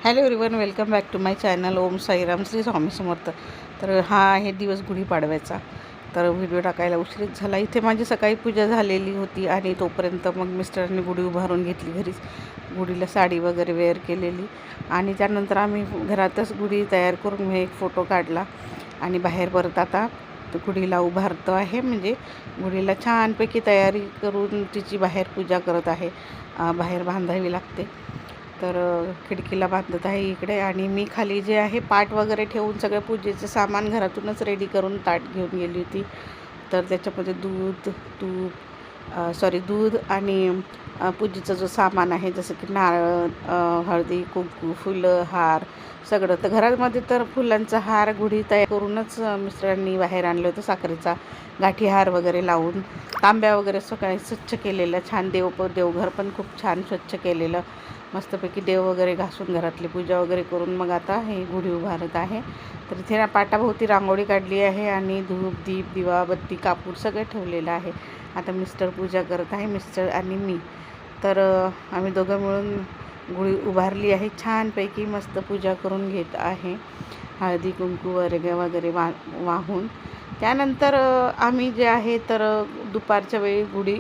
Hello everyone, welcome back to my channel. Om Sairam, Shri Swami Samarth. तर हा आहे दिवस गुढीपाडव्याचा. तर व्हिडिओ टाकायला उशीरच झाला. इथे माझी सकाळी पूजा झालेली होती आणि तोपर्यंत मग मिस्टरांनी गुढी उभारून घेतली घरीच. गुढीला साडी वगैरे वेअर केलेली आणि त्यानंतर आम्ही घरातच गुढी तयार करून मी एक फोटो काढला आणि बाहेर परत आता गुढीला उभारतो आहे. म्हणजे गुढीला छानपैकी तयारी करून तिची बाहेर पूजा करत आहे. बाहेर बांधावी लागते. तर खिडकीला बांधत आहे इकडे. आणि मी खाली जे आहे पाट वगैरे ठेवून सगळं पूजेचं सामान घरातूनच रेडी करून ताट घेऊन गेली होती. तर त्याच्यामध्ये दूध आणि पूजेचं जो सामान आहे जसं की नारळ, हळदी, कुंकू, फुलं, हार सगळं. तर घरामध्ये तर फुलांचा हार गुढी तयार करूनच मिस्टरांनी बाहेर आणलं होतं. साखरेचा गाठी हार वगैरे लावून तांब्या वगैरे सकाळी स्वच्छ केलेलं. छान देवघर पण खूप छान स्वच्छ केलेलं. मस्तपैकी देव वगैरे घासून घरातली पूजा वगैरे करून मग आता हे गुढी उभारत आहे. तर इथे पाटाभोवती रांगोळी काढली आहे आणि धूप, दीप, दिवा, बत्ती, कापूर सगळं ठेवलेलं आहे. आता मिस्टर पूजा करत आहे, मिस्टर आणि मी. तर आम्ही दोघं मिळून गुढी उभारली आहे. छानपैकी मस्त पूजा करून घेत आहे, हळदी कुंकू वगैरे वाहून. त्यानंतर आम्ही जे आहे तर दुपारच्या वेळी गुढी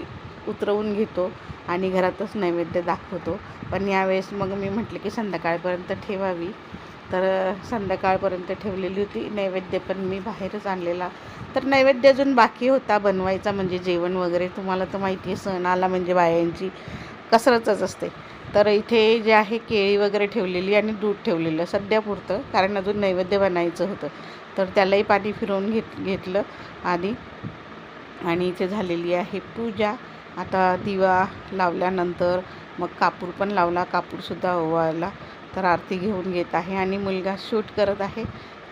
उतरवून घेतो आणि घरातच नैवेद्य दाखवतो. पण यावेळेस मग मी म्हटले की संध्याकाळपर्यंत ठेवावी. तर संध्याकाळपर्यंत ठेवलेली होती. नैवेद्य पण मी बाहेरच आणलेला. तर नैवेद्य अजून बाकी होता बनवायचा, म्हणजे जेवण वगैरे. तुम्हाला तर माहिती आहे, सण आला म्हणजे बायांची कसरतच असते. तर इथे जे आहे केळी वगैरे ठेवलेली आणि दूध ठेवलेलं सध्यापुरतं, कारण अजून नैवेद्य बनायचं होतं. तर त्यालाही पाणी फिरवून घेतलं आधी. आणि इथे झालेली आहे पूजा. आता दिवा लावल्यानंतर मग कापूर पण लावला, कापूरसुद्धा ओवाळला. तर आरती घेऊन घेत आहे आणि मुलगा शूट करत आहे.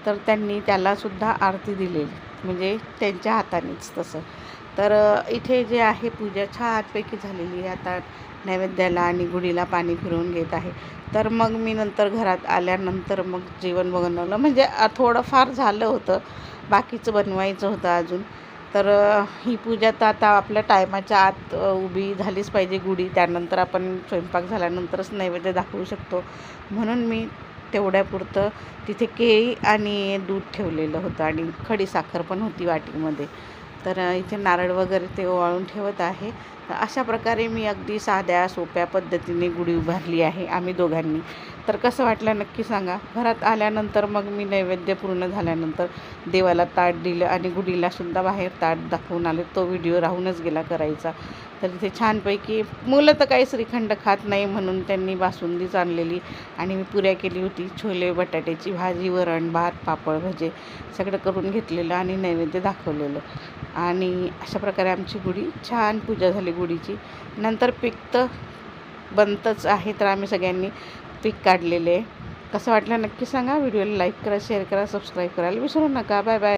तर त्यांनी त्यालासुद्धा आरती दिलेली, म्हणजे त्यांच्या हातानेच तसं. तर इथे जे आहे पूजा छानपैकी झालेली आहे. आता नैवेद्याला आणि गुढीला पाणी फिरवून घेत आहे. तर मग मी नंतर घरात आल्यानंतर मग जेवण बनवलं. म्हणजे थोडंफार झालं होतं, बाकीचं बनवायचं होतं अजून. तर ही पूजा तर आता आपल्या टायमाच्या आत उभी झालीच पाहिजे गुढी. त्यानंतर आपण स्वयंपाक झाल्यानंतरच नैवेद्य दाखवू शकतो. म्हणून मी तेवढ्यापुरतं तिथे केळी आणि दूध ठेवलेलं होतं आणि खडीसाखर पण होती वाटीमध्ये. तर इथे नारळ वगैरे ते ओवाळून ठेवत आहे. अशा प्रकारे मी अगदी साध्या सोप्या पद्धतीने गुढी उभारली आहे आम्ही दोघांनी. तर कसं वाटलं नक्की सांगा. घरात आल्यानंतर मग मी नैवेद्य पूर्ण झाल्यानंतर देवाला ताट दिलं आणि गुढीलासुद्धा बाहेर ताट दाखवून आले. तो व्हिडिओ राहूनच गेला करायचा. तर इथे छानपैकी मुलं तर काही श्रीखंड खात नाही म्हणून त्यांनी बासुंदीच आणलेली आणि मी पुऱ्या केली होती. छोले बटाट्याची भाजी, वरण भात, पापड, भजे सगळं करून घेतलेलं आणि नैवेद्य दाखवलेलं. आणि अशा प्रकारे आमची गुढी छान पूजा झाली गुढीची. नंतर पीक तर बनतच आहे. तर आम्ही सगळ्यांनी पीक काढलेले. कसं वाटलं नक्की सांगा. व्हिडिओला लाईक करा, शेअर करा, सबस्क्राईब करायला विसरू नका. Bye bye.